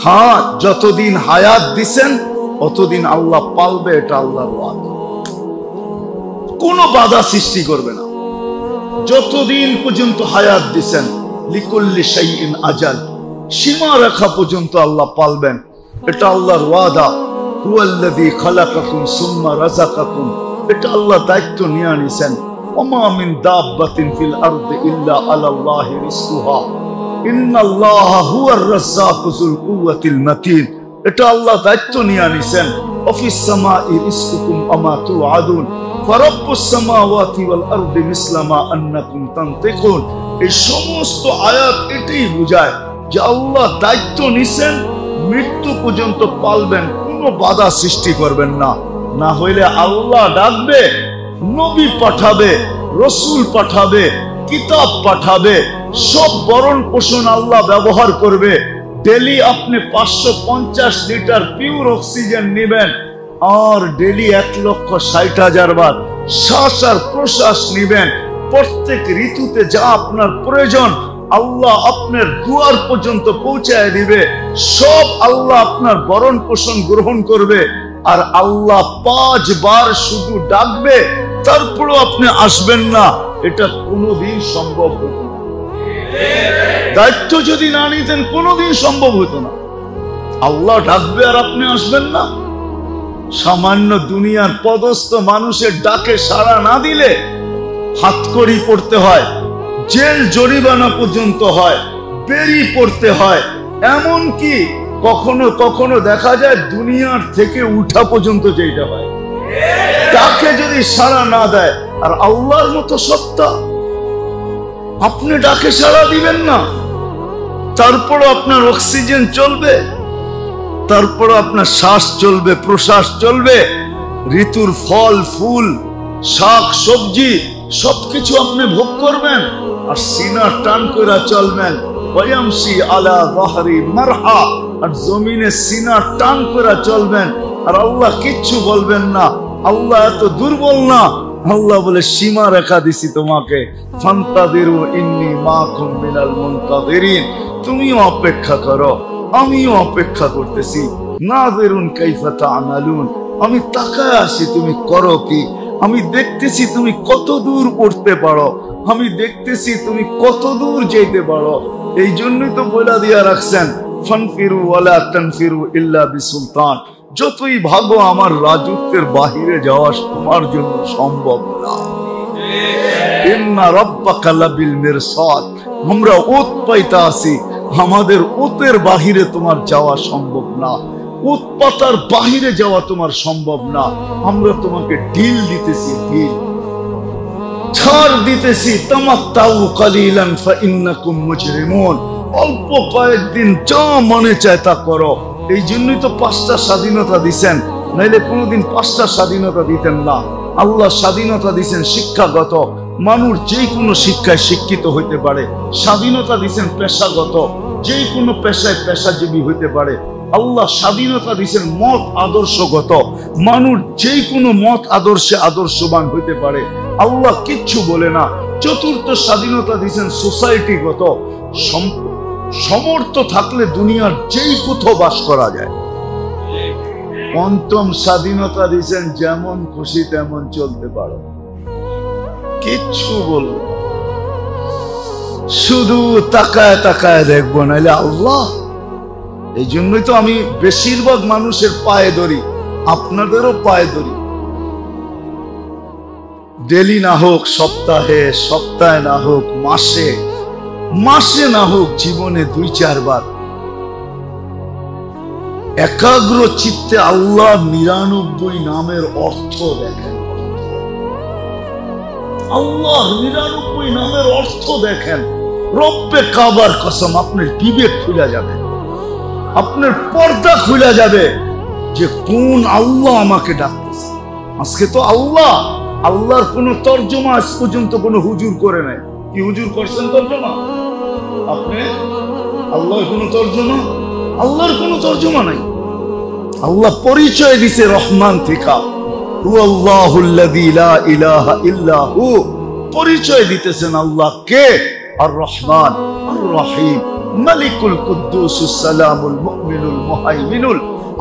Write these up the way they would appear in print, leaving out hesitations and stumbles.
হ্যাঁ, যতদিন হায়াত দিছেন অতদিন আল্লাহ পালবে, এটা আল্লাহর ওয়াদা। কোনো বাধা সৃষ্টি করবে না। যতদিন পর্যন্ত হায়াত দিছেন, লিকুল্লি শাইইন আজাল, সীমা রেখা পর্যন্ত আল্লাহ পালবেন, এটা আল্লাহর ওয়াদা। হুয়াল্লাযী খালাকাকুম সুম্মা রাযাকাকুম, এটা আল্লাহ দায়িত্ব নিয়ে নিছেন। ওমা মিন দাব্বাতিন ফিল আরদি ইল্লা আলাল্লাহি রিজকুহা ইন্নাল্লাহা হুয়ার রাজ্জাকু যুল কুওয়াতিল মাতিন, এটা আল্লাহ দায়িত্ব নিয়ে নিছেন। ওয়াফিস সামাই রিজকুকুম ওমা তুআদুন ফারাব্বুস সামাওয়াতি ওয়াল আরদি মিসলা মা আন্নাকুম তানতিকুন। এই সমস্ত আয়াত এটাই বোঝায় যে আল্লাহ দায়িত্ব নিছেন, মৃত্যু পর্যন্ত পালবেন, কোনো বাধা সৃষ্টি করবেন না। না হইলে আল্লাহ ডাকবে, নবী পাঠাবে, রসুল পাঠাবে, কিতাব পাঠাবে, সব বরণ পোষণ আল্লাহ ব্যবহার করবে। ডেলি আপনি 550 লিটার পিওর অক্সিজেন নেবেন, আর ডেলি 1,60,000 বার শ্বাস আর প্রশ্বাস নিবেন। প্রত্যেক ঋতুতে যা আপনার প্রয়োজন আল্লাহ আপনার দুয়ার পর্যন্ত পৌঁছায় দিবে। সব আল্লাহ আপনার বরণ পোষণ গ্রহণ করবে। আর আল্লাহ 5 বার শুধু ডাকবে, তারপরও আপনি আসবেন না, এটা কোনোদিন সম্ভব হতো না। দায়িত্ব যদি না নিতেন কোনোদিন সম্ভব হতো না। আল্লাহ ডাকবে আর আপনি আসবেন না। সামান্য দুনিয়ার পদস্থ মানুষের ডাকে সাড়া না দিলে হাতকড়ি পড়তে হয়, জেল জরিমানা পর্যন্ত হয়, বেরি পড়তে হয়, এমন কি কখনো কখনো দেখা যায় দুনিয়ার থেকে উঠা পর্যন্ত যেটা হয়। তাকে যদি সাড়া না দেয়, আর আল্লাহর মতো সত্তা, আপনি ডাকে সাড়া দিবেন না, তারপরও আপনার অক্সিজেন চলবে, তারপরও আপনার শ্বাস চলবে, প্রশ্বাস চলবে, ঋতুর ফল ফুল শাক সবজি সবকিছু আপনি ভোগ করবেন, আর সিনা টান করে চলবেন। ওয়ায়ামশি আলা যাহরি মারহা, আর জমিনে সিনা টান করে চলবেন, আর আল্লাহ কিচ্ছু বলবেন না। আল্লাহ এত দুর্বল না। আল্লাহ বলে সীমা রেখা দিছি তোমাকে, ফান্তাযিরু ইন্নী মাকুম মিনাল মুনতাযিরিন, তুমিও অপেক্ষা করো, আমিও অপেক্ষা করতেছি। নাযিরুন কাইফা তা'মালুন, আমি তাকায় আছি তুমি করো কি, আমি দেখতেছি তুমি কত দূর পড়তে পারো, আমি দেখতেছি তুমি কত দূর যেতে পারো। এই জন্যই তো বলে দিয়া রাখছেন, ফানফিরু ওয়ালা তানফিরু ইল্লা বিসুলতান, যতই ভাগো আমার রাজত্বের বাহিরে যাওয়া তোমার জন্য সম্ভব না। ইন্না রাব্বাকা লাবিল মিরসাদ, আমরা ওত পাইতা আছি, আমাদের ওতের বাহিরে তোমার যাওয়া সম্ভব না, ওত পাতার বাহিরে যাওয়া তোমার সম্ভব না। আমরা তোমাকে ঢিল দিতেছি, ঢিল ছাড় দিতেছি। তামাত্তাউ কালিলান ফাইন্নাকুম মুজরিমুন, অল্প কয়েকদিন যা মনে চায় তা করো। এই জন্যই তো 5টা স্বাধীনতা দিছেন, নাইলে কোনোদিন 5টা স্বাধীনতা দিতেন না। আল্লাহ স্বাধীনতা দিছেন শিক্ষাগত, মানুষ যে কোনো শিক্ষায় শিক্ষিত হইতে পারে। স্বাধীনতা দিছেন পেশাগত, যে কোনো পেশায় পেশাজীবী হইতে পারে। আল্লাহ স্বাধীনতা দিছেন মত আদর্শগত, মানুষ যে কোনো মত আদর্শে আদর্শবান হইতে পারে। আল্লাহ কিচ্ছু বলে না। চতুর্থ স্বাধীনতা দিছেন সোসাইটিগত, সমর্থ থাকলে দুনিয়ার যেই কোথাও বাস করা যায়। পঞ্চম স্বাধীনতা দিছেন যেমন খুশি তেমন চলতে পারো, কিচ্ছু বলবো, শুধু তাকায় তাকায় দেখবো, নাইলে আল্লাহ। এই জন্যই তো আমি বেশিরভাগ মানুষের পায়ে ধরি, আপনাদেরও পায়ে ধরি। ডেলি না হোক সপ্তাহে, সপ্তাহে না হোক মাসে, মাসে না হোক জীবনে 2-4 বার একাগ্র চিত্তে আল্লাহ 99 নামের অর্থ দেখেন। আল্লাহ 99 নামের অর্থ দেখেন। রব্বে কাবার কসম, আপনার বিবেক খুলে যাবে, আপনার পর্দা খুলে যাবে যে কোন আল্লাহ আমাকে ডাকতেছে। আজকে তো আল্লাহ, আল্লাহর কোন তর্জমা আজ পর্যন্ত কোন হুজুর করে নাই। কি হুজুর করছেন তর্জমা? আপনি আল্লাহর কোন তর্জমা? আল্লাহর কোন তর্জমা নাই। আল্লাহ পরিচয় দিছে রহমান থেকে, হুয়াল্লাহুল্লাযী লা ইলাহা ইল্লা হু, পরিচয় দিতেছেন আল্লাহ কে? আর রহমান আর রহিম। মালিকুল কুদ্দুসুস সালামুল মুমিনুল মুহাইমিনুল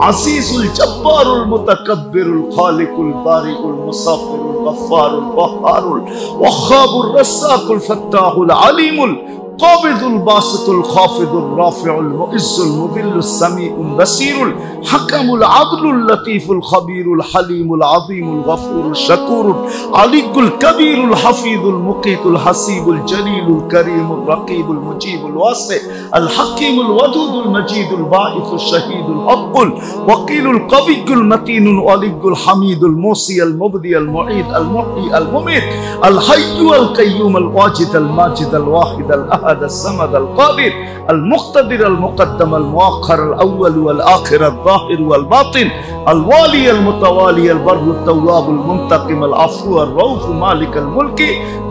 আজিজুল জব্বারুল মুতাকাব্বিরুল খালিকুল বারিউল মুসাফিরুল গফফারুল ওয়াহ্হারুল ওয়াহ্হাবুর রাসাকুল ফাত্তাহুল আলিমুল قابض الباسط الخافض الرافع المعز المذل السميع البصير الحكم العدل اللطيف الخبير الحليم العظيم الغفور الشكور العلي الكبير الحفيظ المقيت الحسيب الجليل الكريم الرقيب المجيب الواسع الحكيم الودود المجيد الباعث الشهيد الحق الوكيل القوي المتين الولي الحميد الموصي المبدي المعيد المحيي المميت الحي القيوم الواجد الماجد الواحد الأحد الصمد القادر المقتدر المقدم المؤخر الأول والآخر الظاهر والباطن الوالي المتوالي البر التواب المنتقم العفو الرؤوف مالك الملك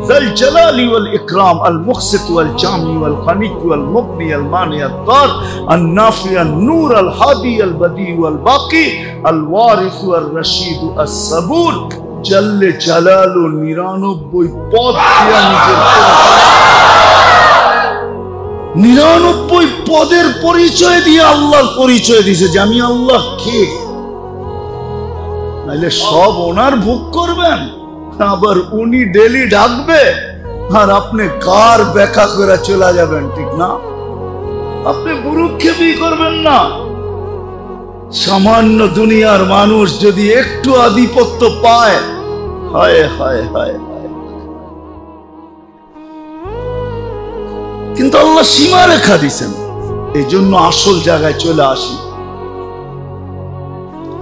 ذا الجلال والإكرام المقسط والجامع والغني والمغني المانع الضار النافع النور الهادي البديع والباقي الوارث الرشيد الصبور جل جلاله 99 পদ দিয়া নিজের 99 পদের পরিচয় দিয়ে আল্লাহর পরিচয় দিয়েছে যে আমি আল্লাহ কে। নাইলে সব ওনার ভোগ করবেন, আবার উনি ডেলি ডাকবে আর আপনি কার ব্যাখ্যা করে চলে যাবেন, ঠিক না? আপনি বুরুক্ষেপই করবেন না। সামান্য দুনিয়ার মানুষ যদি একটু আধিপত্য পায়, হায় হায় হায়, কিন্তু আল্লাহ সীমা রেখা দিয়েছেন। এই জন্য আসল জায়গায় চলে আসি,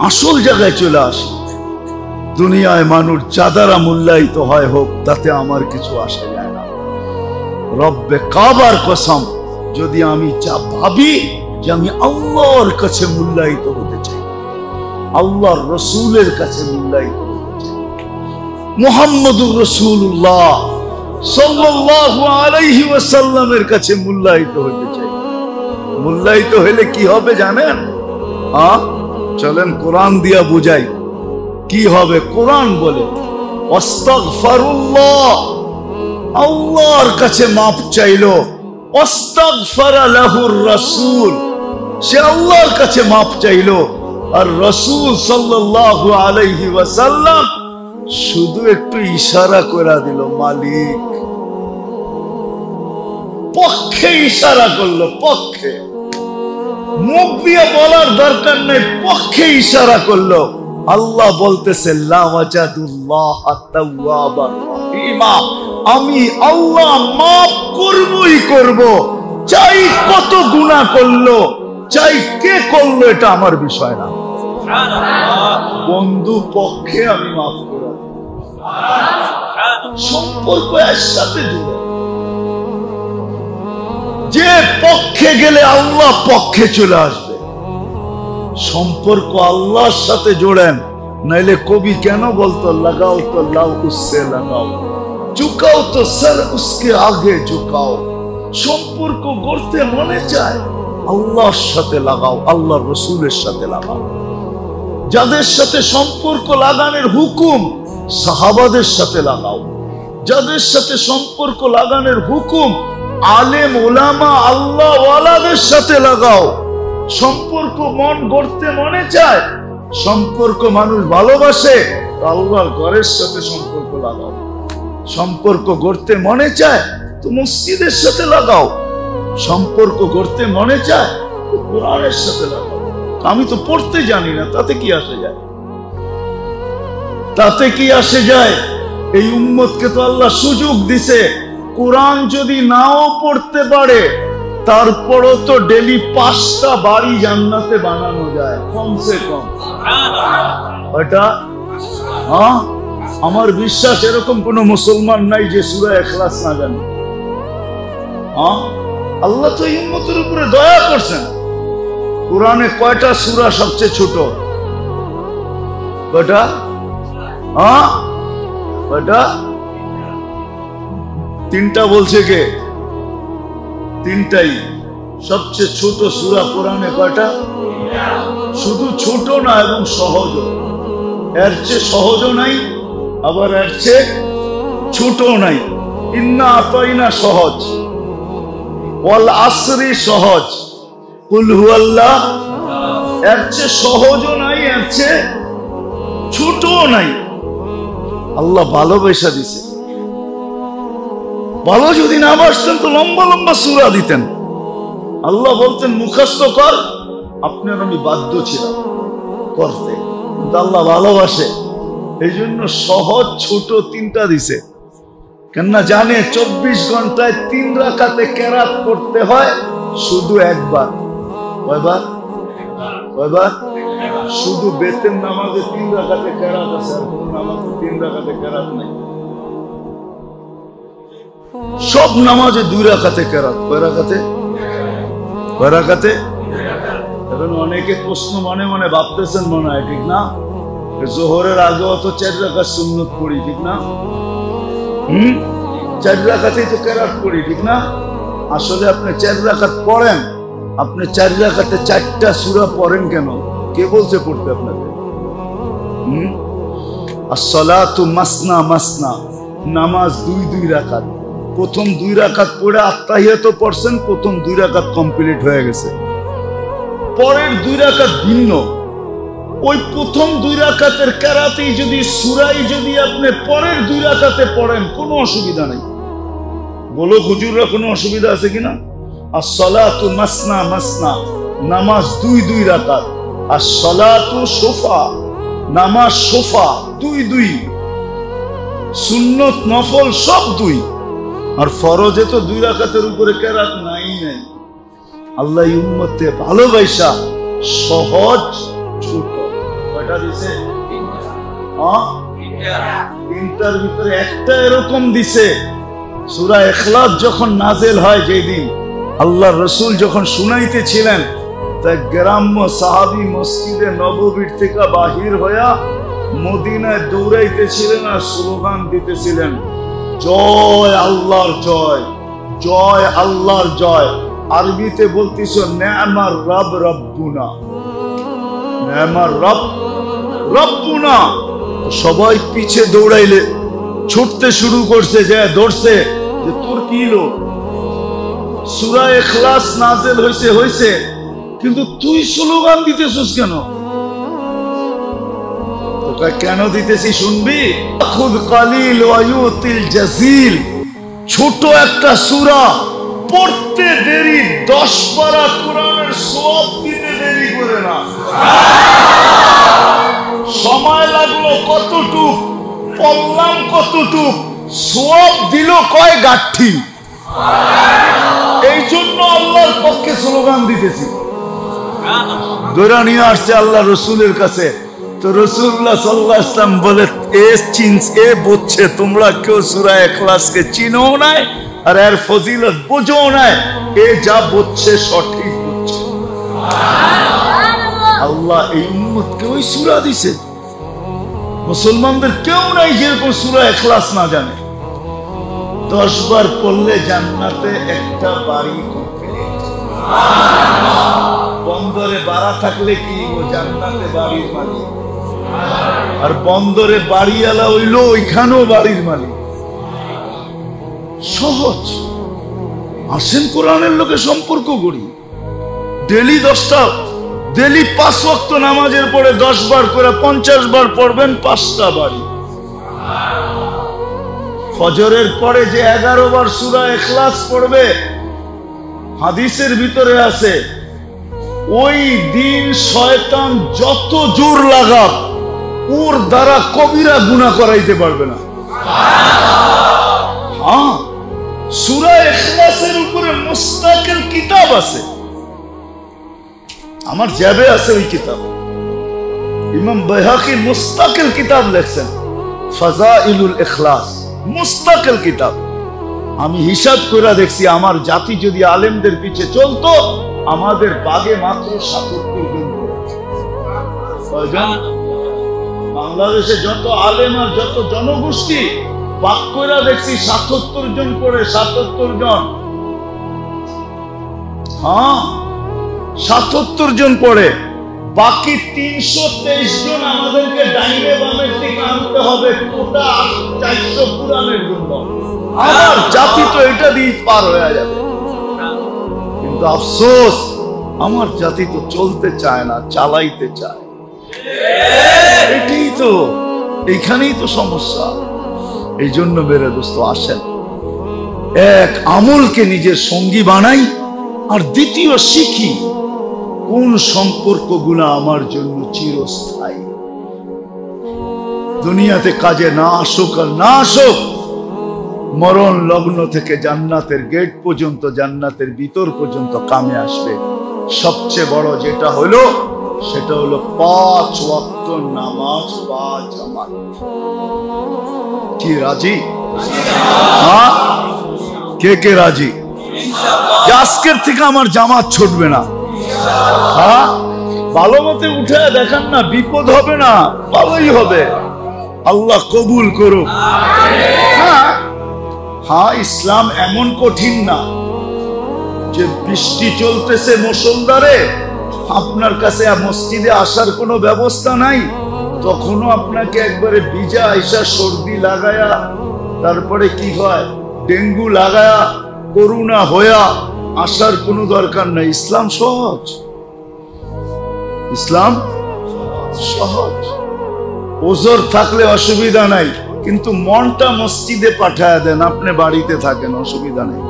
আসল জায়গায় চলে আসি। দুনিয়ায় মানুষ যাদারা মূল্যায়িত হয় হোক, তাতে আমার কিছু আসে যায় না। রব্বে কাবার কসম, যদি আমি যা ভাবি যে আমি আল্লাহর কাছে মূল্যায়িত হতে চাই, আল্লাহর রসুলের কাছে মূল্যায়িত হতে চাই, মুহাম্মদুর রাসূলুল্লাহ সাল্লাল্লাহু আলাইহি ওয়াসাল্লামের কাছে মূল্যায়িত হতে চাই। মূল্যায়িত হলে কি হবে জানেন? চলেন কোরআন দিয়া বুঝাই কি হবে। কোরআন বলে আস্তাগফিরুল্লাহ, আল্লাহর কাছে মাপ চাইলো। আস্তাগফারা লাহুর রাসূল, সে আল্লাহর কাছে মাপ চাইলো। আর রাসূল সাল্লাল্লাহু আলাইহি ওয়াসাল্লাম শুধু একটু ইশারা করে দিল, মালিক পক্ষে ইশারা করলো, পক্ষে, মুখ দিয়ে বলার দরকার নেই, পক্ষে ইশারা করলো। আল্লাহ বলতেছে লা ওয়াজাদুল্লাহ আত-তাওয়াবার রহিমা, আমি আল্লাহ মাফ করবই করব, চাই কত গুনাহ করলো, চাই কে করলো, এটা আমার বিষয় না। বন্ধু পক্ষে আমি মাফ করে দেব। সম্পর্ক এর সাথে জুড়ে, যে পক্ষে গেলে আল্লাহ পক্ষে চলে আসবে। সম্পর্ক আল্লাহর সাথে জোড়েন, নাইলে কবি কেন বলতো লাগাও তো লাও উসসে লাগাও, ঝুকাও তো সর উসকে আগে ঝুকাও। সম্পর্ক গড়তে মনে চায়, আল্লাহর সাথে লাগাও, আল্লাহর রসুলের সাথে লাগাও। যাদের সাথে সম্পর্ক লাগানোর হুকুম, সাহাবাদের সাথে লাগাও। যাদের সাথে সম্পর্ক লাগানোর হুকুম, আলেম ওলামা আল্লাহ ওয়ালাদের সাথে লাগাও। সম্পর্ক মন গড়তে মনে চায়, সম্পর্ক মানুষ ভালোবাসে, আল্লাহর ঘরের সাথে সম্পর্ক লাগাও। সম্পর্ক গড়তে মনে চায় তো মসজিদের সাথে লাগাও। সম্পর্ক গড়তে মনে চায় তো কোরআনের সাথে লাগাও। আমি তো পড়তে জানি না, তাতে কি আসে যায়? তাতে কি আসে যায়? এই উম্মতকে তো আল্লাহ সুযোগ দিছে। কোরআন যদি নাও পড়তে পারে, তারপরও তো ডেলি 5টা বাড়ি জান্নাতে বানানো যায় কমসে কম। এটা আমার বিশ্বাস এরকম কোন মুসলমান নাই যে সূরা ইখলাস না জানে। আল্লাহ তো এই উম্মতের উপরে দয়া করছেন। কোরআনে কয়টা সূরা সবচেয়ে ছোট? কয়টা? কয়টা? 3টা বলছে কে? 3টাই। সবচেয়ে ছোট সূরা কোরআনে কয়টা? শুধু ছোট না, এবং সহজ। এর চেয়ে সহজও নাই, আবার এর চেয়ে ছোট নাই। ইন্না আতাইনা সহজ, ওয়াল আসরি সহজ, কুল হুয়াল্লাহ এর চেয়ে সহজও নাই, এর চেয়ে ছোটও নাই। আল্লাহ ভালোবাসা দিছে। ভালো যদি না বাসতেন তো লম্বা লম্বা সূরা দিতেন। আল্লাহ বলতেন মুখস্থ কর, আপনার আমি বাধ্য ছিলাম করতে, কিন্তু আল্লাহ ভালোবাসে, এই জন্য সহজ ছোট তিনটা দিছে। কেননা জানে 24 ঘন্টায় 3 রাকাতে কেরাত করতে হয় শুধু একবার। কয়বার? কয়বার? শুধু বেতের নামাজে 3 রাকাতে কেরাত আছে, আর কোন নামাজে 3 রাকাতে কেরাত নাই। সব নামাজে 2 রাকাতে কেরাত। কয় রাকাতে? কয় রাকাতে? এখন অনেকে প্রশ্ন মনে মনে ভাবতেছেন, মনে হয় ঠিক না, জোহরের আগে অত 4 রাকাত সুন্নত পড়ি, ঠিক না? 4 রাকাতেই তো কেরাত পড়ি, ঠিক না? আসলে আপনি 4 রাকাত পড়েন, আপনি 4 রাকাতে 4টা সূরা পড়েন কেন? কে বলছে পড়তে আপনাকে? as-salatu masna masna, নামাজ 2 রাকাত। প্রথম 2 রাকাত পড়ে আত্তাহিয়াত পড়ছেন, প্রথম 2 রাকাত কমপ্লিট হয়ে গেছে। পরের 2 রাকাত ভিন্ন। ওই প্রথম 2 রাকাতের কেরাতেই যদি সূরাই যদি আপনি পরের 2 রাকাতে পড়েন, কোনো অসুবিধা নেই। বলো হুজুররা, কোনো অসুবিধা আছে কিনা? as-salatu masna masna, নামাজ 2 রাকাত। as-salatu সোফা, নামাজ সোফা 2। সুন্নত নফল সব 2। আর ফরজে তো 2 রাকাতের উপরে কেরাত নাই। আল্লাহ উম্মতে ভালোবাসা সহজ ছোট কয়টা দিছে? 3টার ভিতরে একটা এরকম দিছে, সূরা ইখলাস যখন নাযিল হয় যেদিন, আল্লাহ রাসূল যখন শুনাইতেছিলেন, তা গ্রাম্য সাহাবী মসজিদে নববীর থেকে বাহির হইয়া মদিনায় দৌড়াইতেছিলেন আর স্লোগান দিতেছিলেন, জয় আল্লাহর জয়, জয় আল্লাহর জয়। আরবিতে বলতিস নেমার রব রব্বুনা, নেমার রব রব্বুনা। সবাই পিছে দৌড়াইলে ছুটতে শুরু করছে, যে দৌড়ছে যে তোর কি হলো, সূরা ইখলাস নাযিল হইছে, কিন্তু তুই স্লোগান দিতেছিস কেন? তোকে কেন দিতেছি শুনবি? খুদ কালিল ওয়া ইউতিল জাজিল, ছোট একটা সূরা পড়তে দেরি, 10 পারা কোরআনের সওয়াব দিতে দেরি করে না। সময় লাগলো কতটুক, পড়লাম কতটুক, সওয়াব দিল কয় গাঠি। এই জন্য আল্লাহর পক্ষে স্লোগান দিতেছি। দৌড়া নিয়ে আসছে আল্লাহ রসুলের কাছে, তো রাসূলুল্লাহ সাল্লাল্লাহু আলাইহি ওয়াসাল্লাম বলে, এ বুঝছে তোমরা কেউ সূরা ইখলাসকে চিনো নাই আর এর ফজিলত বুঝো নাই, এ যা বুঝছে সঠিক বুঝছে। আল্লাহ এই উম্মতকে ওই সূরা দিছে। মুসলমানদের কেউ নাই যেরকম সূরা ইখলাস না জানে। 10 বার পড়লে জান্নাতে একটা বাড়ি কমপ্লিট। বন্দরে বাড়া থাকলে কি ও জান্নাতে বাড়ির মালিক, আর বন্দরে বাড়িওয়ালা হইলো ওইখানেও বাড়ির মালিক। সহজ। আসেন কোরআনের লোকে সম্পর্ক করি। ডেলি 5 ওয়াক্ত নামাজের পরে 10 বার করে 50 বার পড়বেন, 5টা বাড়ি। ফজরের পরে যে 11 বার সূরা ইখলাস পড়বে, হাদিসের ভিতরে আছে ওই দিন শয়তান যত জোর লাগাক ওর দ্বারা কবিরা গুনাহ করাইতে পারবে না। হ্যাঁ, সূরা ইখলাসের উপরে মুস্তাকিল কিতাব আছে, আমার জ্যাবে আছে ওই কিতাব। ইমাম বাইহাকি মুস্তাকিল কিতাব লিখছেন, ফাযাইলুল ইখলাস, মুস্তাকিল কিতাব। আমি হিসাব করে দেখছি, আমার জাতি যদি আলেমদের পিছে চলতো, আমাদের বাগে মাত্র ৭৭ জন। বাংলাদেশে যত আলেম আর যত জনগোষ্ঠী বাক করে দেখছি ৭৭ জন করে, ৭৭ জন। হ্যাঁ, ৭৭ জন পড়ে, বাকি ৩২৩ জন আমাদেরকে ডাইনে বামের দিকে আনতে হবে কোটা 400 পুরাণের জন্য। আমার জাতি তো এটা দিয়ে পার হয়ে যাবে। কিন্তু আফসোস আমার জাতি তো চলতে চায় না, চালাইতে চায়। এটাই তো, এইখানেই তো সমস্যা। এই জন্য মেরে দোস্ত আসেন, এক আমলকে নিজের সঙ্গী বানাই, আর দ্বিতীয় শিখি কোন সম্পর্কগুলো আমার জন্য চিরস্থায়ী। দুনিয়াতে কাজে না আসুক আর না আসুক, মরণ লগ্ন থেকে জান্নাতের গেট পর্যন্ত, জান্নাতের ভিতর পর্যন্ত কামে আসবে। সবচেয়ে বড় যেটা হলো সেটা হলো 5 ওয়াক্ত নামাজ, 5 জামাত। কি রাজি? হ্যাঁ, কে কে রাজি? আজকের থেকে আমার জামাত ছুটবে না। হ্যাঁ, ভালো মতে উঠে দেখান না, বিপদ হবে না, ভালোই হবে। আল্লাহ কবুল করুক। হ্যাঁ, ইসলাম এমন কঠিন না যে বৃষ্টি চলতেছে মুষলধারে, আপনার কাছে মসজিদে আসার কোনো ব্যবস্থা নাই, তখনও আপনাকে একবারে ভিজা আইসা সর্দি লাগায়া, তারপরে কি হয় ডেঙ্গু লাগায়া, করোনা হইয়া আসার কোনো দরকার নাই। ইসলাম সহজ, ইসলাম সহজ। ওজর থাকলে অসুবিধা নাই, কিন্তু মনটা মসজিদে পাঠায় দেন, আপনি বাড়িতে থাকেন, অসুবিধা নেই।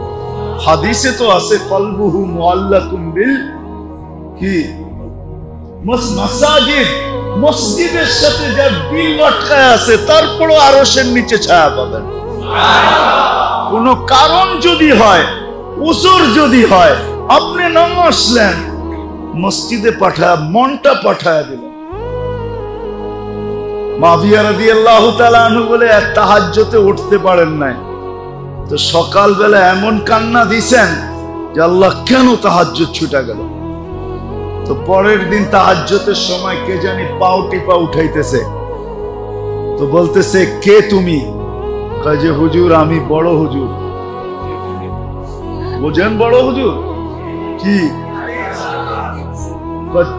হাদিসে তো আছে কলবুহু মুআল্লাকুম বিল কি মাসাজিদ, মসজিদের সাথে যার দিল আটকায় আছে, তারপরও আরশের নিচে ছায়া পাবেন। কোন কারণ যদি হয়, ওজর যদি হয়, আপনি না আসলেন, মসজিদে পাঠায় মনটা পাঠায় দিলেন। মাবিয়া রাদিয়াল্লাহু তাআলা আনহু বলে তাহাজ্জুদে উঠতে পারেন নাই, তো সকালবেলা এমন কান্না দিছেন যে আল্লাহ কেন তাহাজ্জুদ ছুটা গেল। তো পরের দিন তাহাজ্জুদের সময় কে জানি পাও টিপা উঠাইতেছে, তো বলতেছে কে তুমি? কয় যে হুজুর আমি বড় হুজুর। বোঝেন বড় হুজুর কি?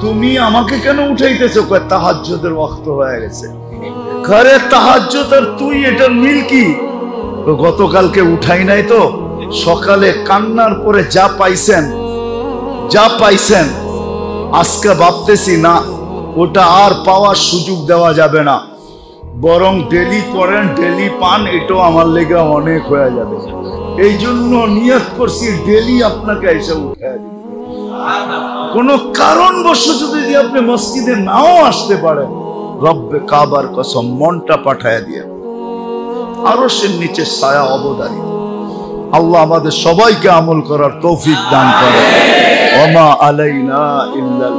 তুমি আমাকে কেন উঠাইতেছো? কয় তাহাজ্জুদের ওয়াক্ত হয়ে গেছে। ঘরে তাহাজ্জুদ আর তুই, এটার মিল কি? গতকালকে উঠাই নাই তো, সকালে কান্নার পরে যা পাইছেন আজকে ভাবতেছি না ওটা আর পাওয়ার সুযোগ দেওয়া যাবে না, বরং ডেলি পড়েন, ডেলি পান, এটাও আমার লেগে অনেক হয়ে যাবে। এই জন্য নিয়ত করছি ডেলি আপনাকে এসে উঠে দিই। কোন কারণবশত যদি আপনি মসজিদে নাও আসতে পারেন, রব্বে কাবার কসম মনটা পাঠায় দিয়ে আরশের নিচে ছায়া অবধারিত। আল্লাহ আমাদের সবাইকে আমল করার তৌফিক দান করে। ওমা আলাইনা ইল্লাল